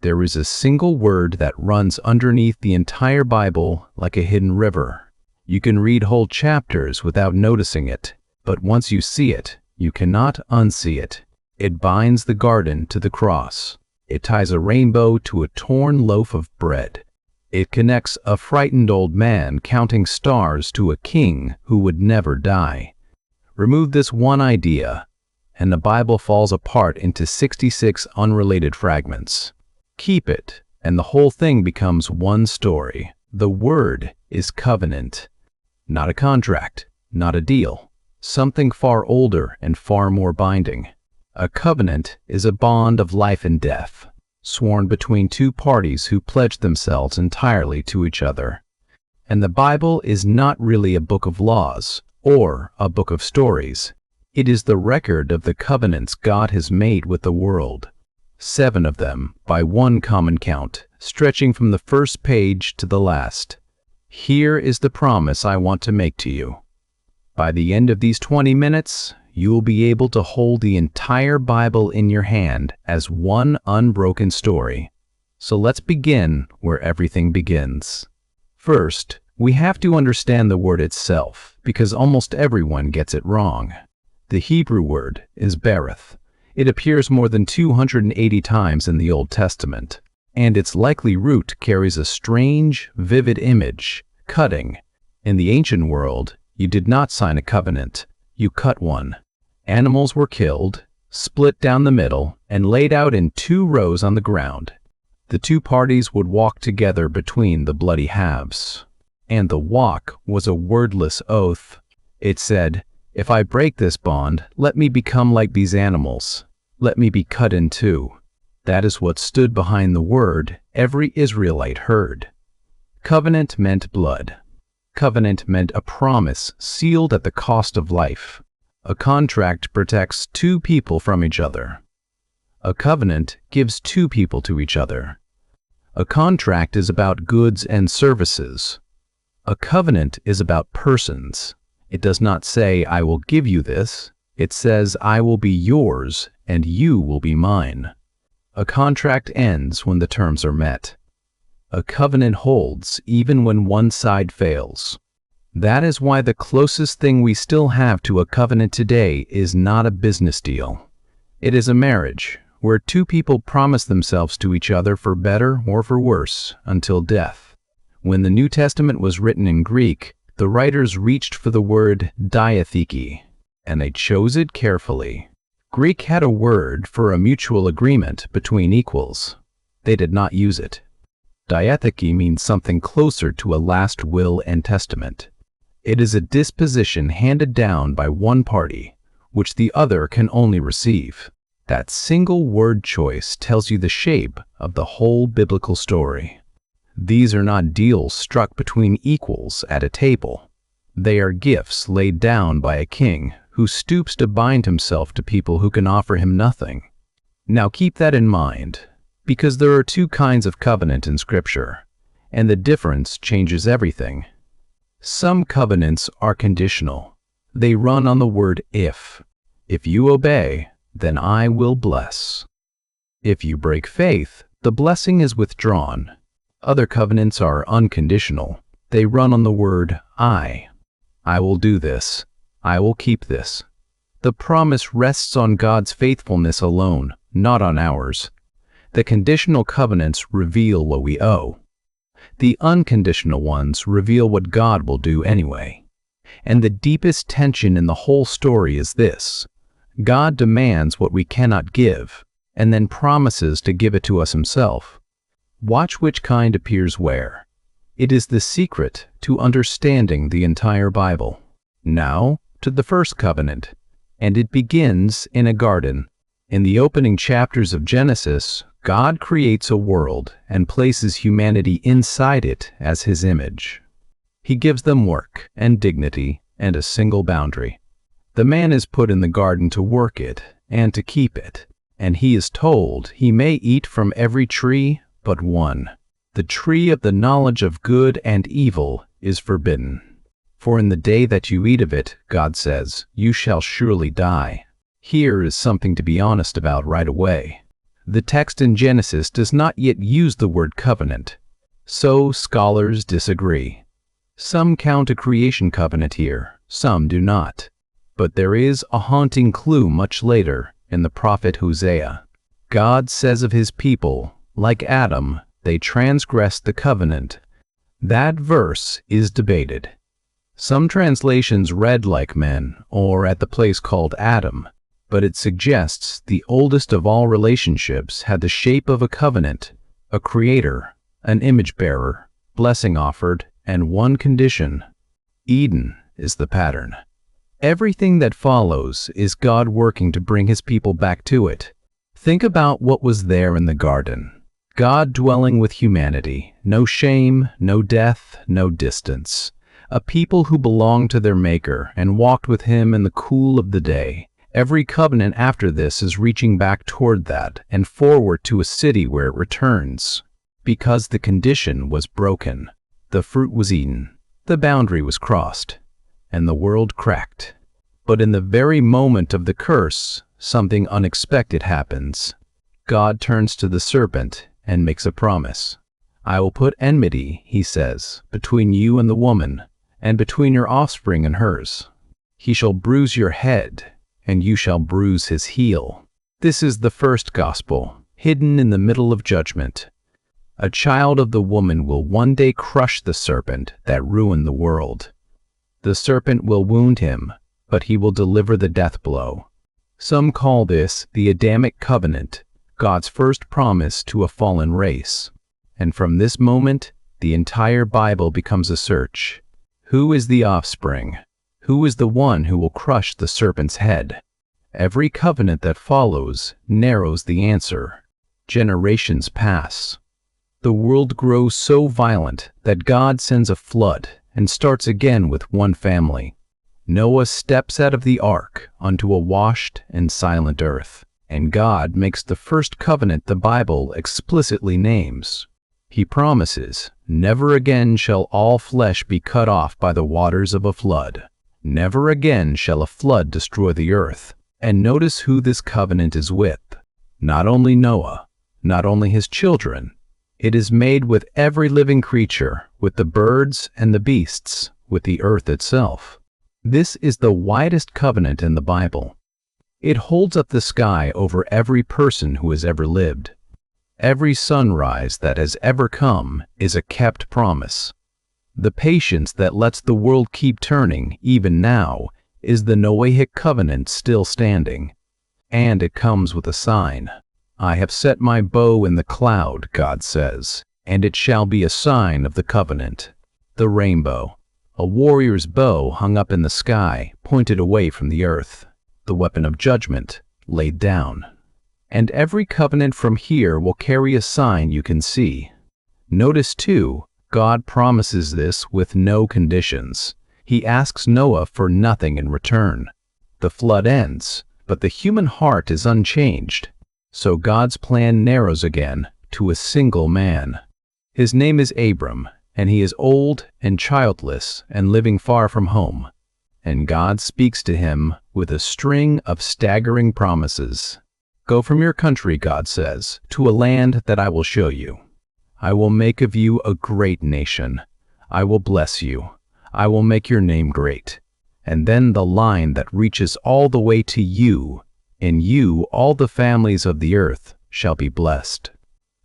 There is a single word that runs underneath the entire Bible like a hidden river. You can read whole chapters without noticing it, but once you see it, you cannot unsee it. It binds the garden to the cross. It ties a rainbow to a torn loaf of bread. It connects a frightened old man counting stars to a king who would never die. Remove this one idea, and the Bible falls apart into 66 unrelated fragments. Keep it, and the whole thing becomes one story. The word is covenant. Not a contract, not a deal. Something far older and far more binding. A covenant is a bond of life and death, sworn between two parties who pledge themselves entirely to each other. And the Bible is not really a book of laws or a book of stories. It is the record of the covenants God has made with the world. 7 of them, by one common count, stretching from the first page to the last. Here is the promise I want to make to you. By the end of these 20 minutes, you will be able to hold the entire Bible in your hand as one unbroken story. So let's begin where everything begins. First, we have to understand the word itself, because almost everyone gets it wrong. The Hebrew word is berith. It appears more than 280 times in the Old Testament, and its likely root carries a strange, vivid image, cutting. In the ancient world, you did not sign a covenant, you cut one. Animals were killed, split down the middle, and laid out in 2 rows on the ground. The 2 parties would walk together between the bloody halves. And the walk was a wordless oath. It said, "If I break this bond, let me become like these animals. Let me be cut in 2. That is what stood behind the word every Israelite heard. Covenant meant blood. Covenant meant a promise sealed at the cost of life. A contract protects 2 people from each other. A covenant gives 2 people to each other. A contract is about goods and services. A covenant is about persons. It does not say, "I will give you this." It says, "I will be yours and you will be mine." A contract ends when the terms are met. A covenant holds even when one side fails. That is why the closest thing we still have to a covenant today is not a business deal. It is a marriage, where 2 people promise themselves to each other for better or for worse until death. When the New Testament was written in Greek, the writers reached for the word diatheke, and they chose it carefully. Greek had a word for a mutual agreement between equals. They did not use it. Diatheke means something closer to a last will and testament. It is a disposition handed down by one party, which the other can only receive. That single word choice tells you the shape of the whole biblical story. These are not deals struck between equals at a table. They are gifts laid down by a king who stoops to bind himself to people who can offer him nothing. Now keep that in mind, because there are 2 kinds of covenant in Scripture, and the difference changes everything. Some covenants are conditional. They run on the word if. If you obey, then I will bless. If you break faith, the blessing is withdrawn. Other covenants are unconditional. They run on the word I. I will do this. I will keep this. The promise rests on God's faithfulness alone, not on ours. The conditional covenants reveal what we owe. The unconditional ones reveal what God will do anyway. And the deepest tension in the whole story is this: God demands what we cannot give, and then promises to give it to us himself. Watch which kind appears where. It is the secret to understanding the entire Bible. Now, to the first covenant, and it begins in a garden. In the opening chapters of Genesis, God creates a world and places humanity inside it as his image. He gives them work and dignity and a single boundary. The man is put in the garden to work it and to keep it, and he is told he may eat from every tree but one. The tree of the knowledge of good and evil is forbidden. For in the day that you eat of it, God says, you shall surely die. Here is something to be honest about right away. The text in Genesis does not yet use the word covenant, so scholars disagree. Some count a creation covenant here, some do not. But there is a haunting clue much later in the prophet Hosea. God says of his people, like Adam, they transgressed the covenant. That verse is debated. Some translations read like men, or at the place called Adam, but it suggests the oldest of all relationships had the shape of a covenant, a creator, an image bearer, blessing offered, and one condition. Eden is the pattern. Everything that follows is God working to bring his people back to it. Think about what was there in the garden. God dwelling with humanity, no shame, no death, no distance. A people who belonged to their Maker and walked with him in the cool of the day. Every covenant after this is reaching back toward that and forward to a city where it returns. Because the condition was broken. The fruit was eaten, the boundary was crossed, and the world cracked. But in the very moment of the curse, something unexpected happens. God turns to the serpent and makes a promise. I will put enmity, he says, between you and the woman, and between your offspring and hers. He shall bruise your head, and you shall bruise his heel. This is the first gospel, hidden in the middle of judgment. A child of the woman will one day crush the serpent that ruined the world. The serpent will wound him, but he will deliver the death blow. Some call this the Adamic covenant, God's first promise to a fallen race. And from this moment, the entire Bible becomes a search. Who is the offspring? Who is the one who will crush the serpent's head? Every covenant that follows narrows the answer. Generations pass. The world grows so violent that God sends a flood and starts again with one family. Noah steps out of the ark onto a washed and silent earth, and God makes the first covenant the Bible explicitly names. He promises, never again shall all flesh be cut off by the waters of a flood. Never again shall a flood destroy the earth. And notice who this covenant is with. Not only Noah, not only his children, it is made with every living creature, with the birds and the beasts, with the earth itself. This is the widest covenant in the Bible. It holds up the sky over every person who has ever lived. Every sunrise that has ever come is a kept promise. The patience that lets the world keep turning, even now, is the Noahic covenant still standing. And it comes with a sign. I have set my bow in the cloud, God says, and it shall be a sign of the covenant. The rainbow, a warrior's bow hung up in the sky, pointed away from the earth. The weapon of judgment, laid down. And every covenant from here will carry a sign you can see. Notice too, God promises this with no conditions. He asks Noah for nothing in return. The flood ends, but the human heart is unchanged. So God's plan narrows again to a single man. His name is Abram, and he is old and childless and living far from home. And God speaks to him with a string of staggering promises. Go from your country, God says, to a land that I will show you. I will make of you a great nation. I will bless you. I will make your name great. And then the line that reaches all the way to you. In you all the families of the earth shall be blessed.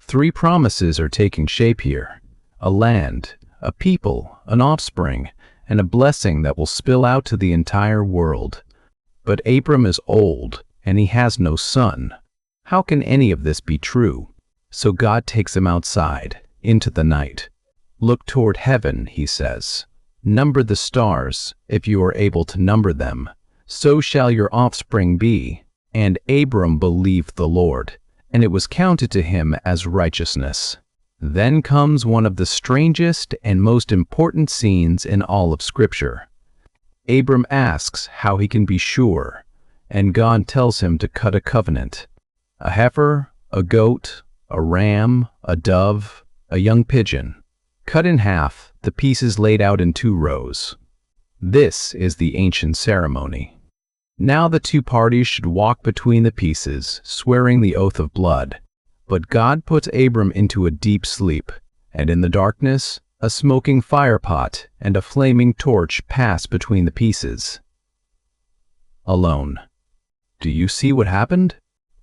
3 promises are taking shape here. A land, a people, an offspring, and a blessing that will spill out to the entire world. But Abram is old, and he has no son. How can any of this be true? So God takes him outside, into the night. Look toward heaven, he says. Number the stars, if you are able to number them. So shall your offspring be. And Abram believed the Lord, and it was counted to him as righteousness. Then comes one of the strangest and most important scenes in all of Scripture. Abram asks how he can be sure, and God tells him to cut a covenant. A heifer, a goat, a ram, a dove, a young pigeon. Cut in half, the pieces laid out in 2 rows. This is the ancient ceremony. Now the 2 parties should walk between the pieces, swearing the oath of blood. But God puts Abram into a deep sleep, and in the darkness, a smoking firepot and a flaming torch pass between the pieces. Alone. Do you see what happened?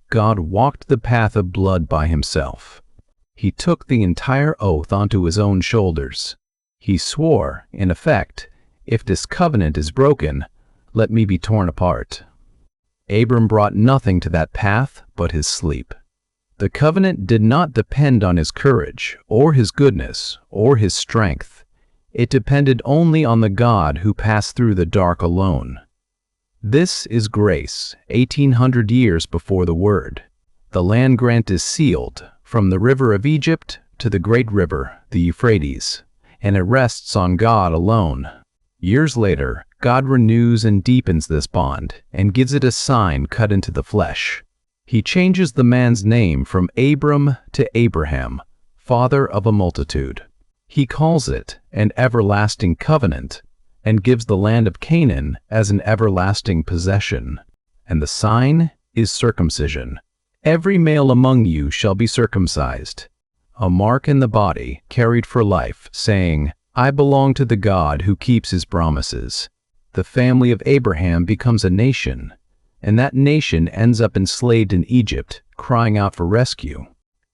God walked the path of blood by himself. He took the entire oath onto his own shoulders. He swore, in effect, if this covenant is broken, let me be torn apart. Abram brought nothing to that path but his sleep. The covenant did not depend on his courage, or his goodness, or his strength. It depended only on the God who passed through the dark alone. This is grace, 1800 years before the Word. The land grant is sealed, from the river of Egypt to the great river, the Euphrates, and it rests on God alone. Years later, God renews and deepens this bond, and gives it a sign cut into the flesh. He changes the man's name from Abram to Abraham, father of a multitude. He calls it an everlasting covenant, and gives the land of Canaan as an everlasting possession. And the sign is circumcision. Every male among you shall be circumcised, a mark in the body carried for life, saying, I belong to the God who keeps his promises. The family of Abraham becomes a nation, and that nation ends up enslaved in Egypt, crying out for rescue.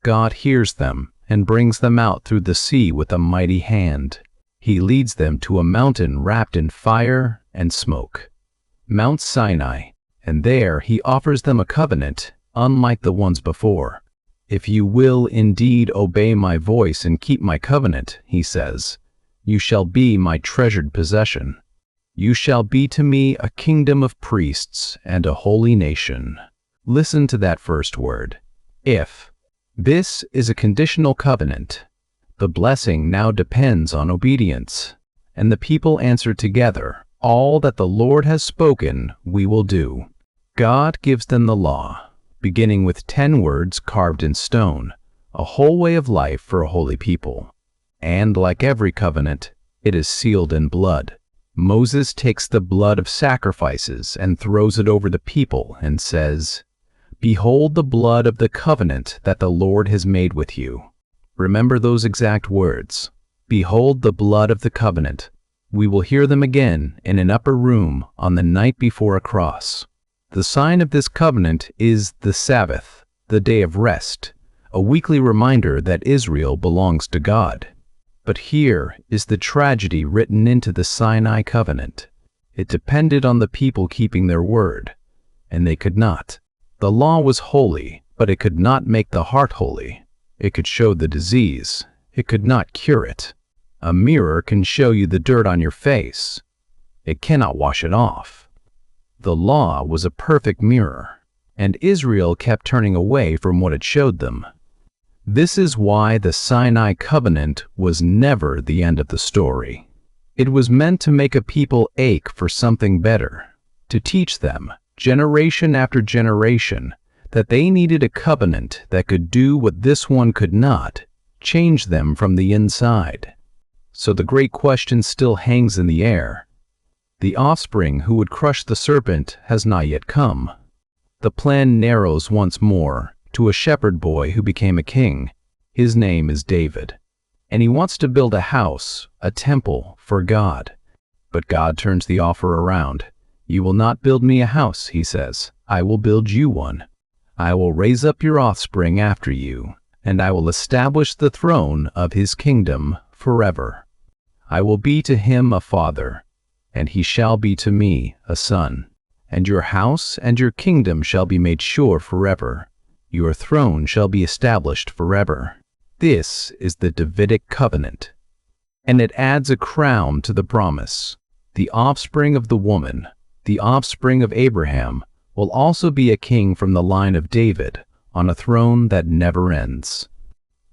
God hears them and brings them out through the sea with a mighty hand. He leads them to a mountain wrapped in fire and smoke, Mount Sinai, and there he offers them a covenant unlike the ones before. If you will indeed obey my voice and keep my covenant, he says, you shall be my treasured possession. You shall be to me a kingdom of priests and a holy nation. Listen to that first word, if. This is a conditional covenant. The blessing now depends on obedience. And the people answered together, all that the Lord has spoken, we will do. God gives them the law, beginning with 10 words carved in stone, a whole way of life for a holy people. And like every covenant, it is sealed in blood. Moses takes the blood of sacrifices and throws it over the people and says, behold the blood of the covenant that the Lord has made with you. Remember those exact words. Behold the blood of the covenant. We will hear them again in an upper room on the night before a cross. The sign of this covenant is the Sabbath, the day of rest, a weekly reminder that Israel belongs to God. But here is the tragedy written into the Sinai covenant. It depended on the people keeping their word, and they could not. The law was holy, but it could not make the heart holy. It could show the disease. It could not cure it. A mirror can show you the dirt on your face. It cannot wash it off. The law was a perfect mirror, and Israel kept turning away from what it showed them. This is why the Sinai covenant was never the end of the story. It was meant to make a people ache for something better, to teach them, generation after generation, that they needed a covenant that could do what this one could not, change them from the inside. So the great question still hangs in the air. The offspring who would crush the serpent has not yet come. The plan narrows once more to a shepherd boy who became a king. His name is David, and he wants to build a house, a temple, for God. But God turns the offer around. You will not build me a house, he says. I will build you one. I will raise up your offspring after you, and I will establish the throne of his kingdom forever. I will be to him a father, and he shall be to me a son. And your house and your kingdom shall be made sure forever. Your throne shall be established forever. This is the Davidic covenant. And it adds a crown to the promise. The offspring of the woman, the offspring of Abraham, will also be a king from the line of David, on a throne that never ends.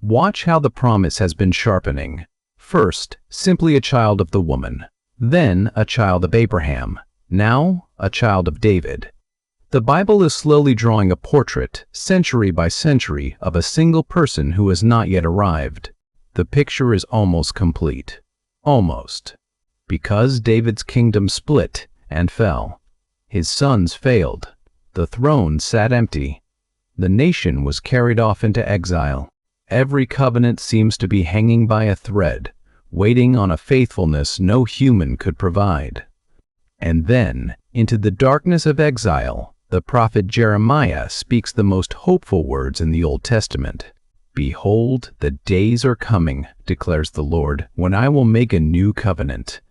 Watch how the promise has been sharpening. First, simply a child of the woman. Then a child of Abraham. Now, a child of David. The Bible is slowly drawing a portrait, century by century, of a single person who has not yet arrived. The picture is almost complete. Almost. Because David's kingdom split and fell. His sons failed. The throne sat empty. The nation was carried off into exile. Every covenant seems to be hanging by a thread, waiting on a faithfulness no human could provide. And then, into the darkness of exile, the prophet Jeremiah speaks the most hopeful words in the Old Testament. "Behold, the days are coming, declares the Lord, when I will make a new covenant.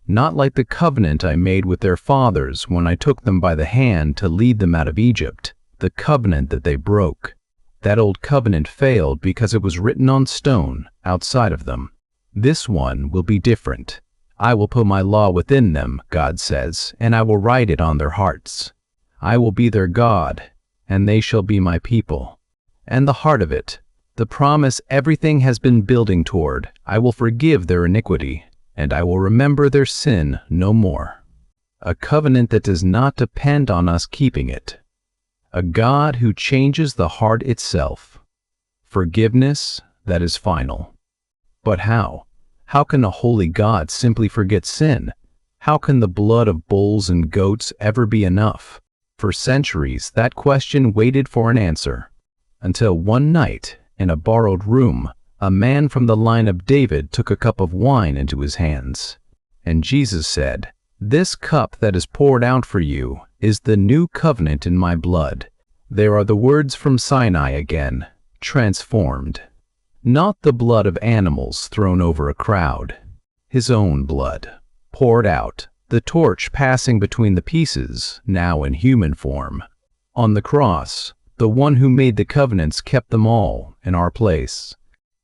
Not like the covenant I made with their fathers when I took them by the hand to lead them out of Egypt, the covenant that they broke. That old covenant failed because it was written on stone outside of them. This one will be different. I will put my law within them," God says, "and I will write it on their hearts. I will be their God, and they shall be my people." And the heart of it, the promise everything has been building toward, I will forgive their iniquity, and I will remember their sin no more. A covenant that does not depend on us keeping it. A God who changes the heart itself. Forgiveness that is final. But how? How can a holy God simply forget sin? How can the blood of bulls and goats ever be enough? For centuries, that question waited for an answer. Until one night, in a borrowed room, a man from the line of David took a cup of wine into his hands. And Jesus said, "This cup that is poured out for you is the new covenant in my blood." There are the words from Sinai again, transformed. Not the blood of animals thrown over a crowd. His own blood, poured out, the torch passing between the pieces, now in human form. On the cross, the one who made the covenants kept them all in our place.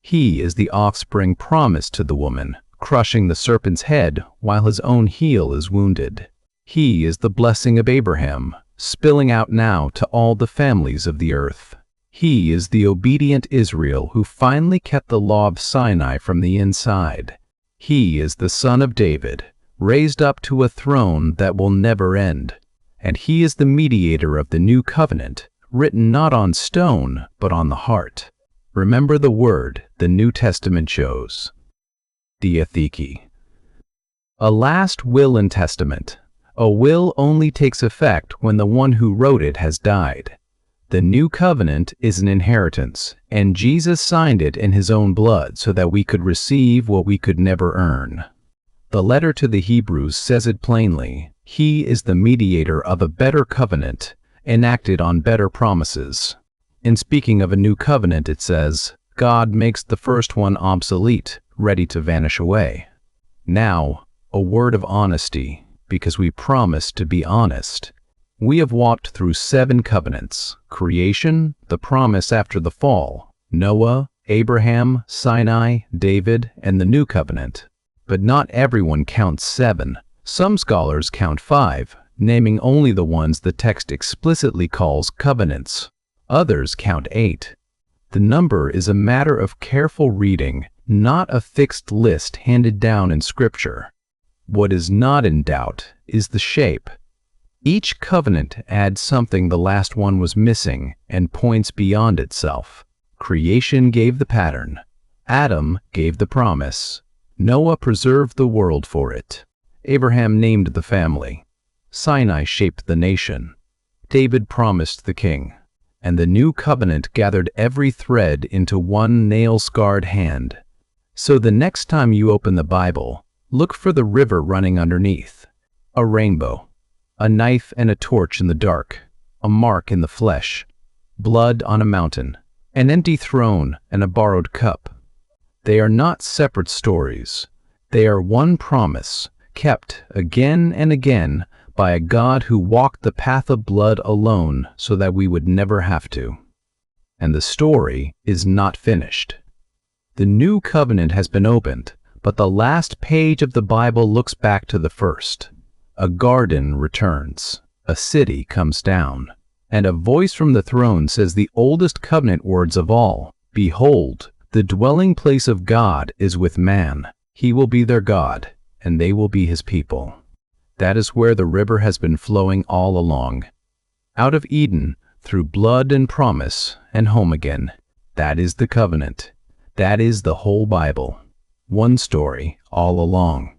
He is the offspring promised to the woman, crushing the serpent's head while his own heel is wounded. He is the blessing of Abraham, spilling out now to all the families of the earth. He is the obedient Israel who finally kept the law of Sinai from the inside. He is the Son of David, raised up to a throne that will never end. And he is the mediator of the new covenant, written not on stone, but on the heart. Remember the word the New Testament chose. Diatheke. A last will and testament. A will only takes effect when the one who wrote it has died. The new covenant is an inheritance, and Jesus signed it in his own blood so that we could receive what we could never earn. The letter to the Hebrews says it plainly. He is the mediator of a better covenant, enacted on better promises. In speaking of a new covenant, it says, God makes the first one obsolete, ready to vanish away. Now, a word of honesty, because we promised to be honest. We have walked through 7 covenants: creation, the promise after the fall, Noah, Abraham, Sinai, David, and the new covenant. But not everyone counts 7. Some scholars count 5, naming only the ones the text explicitly calls covenants. Others count 8. The number is a matter of careful reading, not a fixed list handed down in Scripture. What is not in doubt is the shape. Each covenant adds something the last one was missing and points beyond itself. Creation gave the pattern. Adam gave the promise. Noah preserved the world for it. Abraham named the family. Sinai shaped the nation. David promised the king. And the new covenant gathered every thread into one nail-scarred hand. So the next time you open the Bible, look for the river running underneath. A rainbow. A knife and a torch in the dark, a mark in the flesh, blood on a mountain, an empty throne and a borrowed cup. They are not separate stories. They are one promise, kept again and again by a God who walked the path of blood alone so that we would never have to. And the story is not finished. The new covenant has been opened, but the last page of the Bible looks back to the first. A garden returns, a city comes down, and a voice from the throne says the oldest covenant words of all, "Behold, the dwelling place of God is with man. He will be their God, and they will be his people." That is where the river has been flowing all along. Out of Eden, through blood and promise, and home again. That is the covenant. That is the whole Bible. One story all along.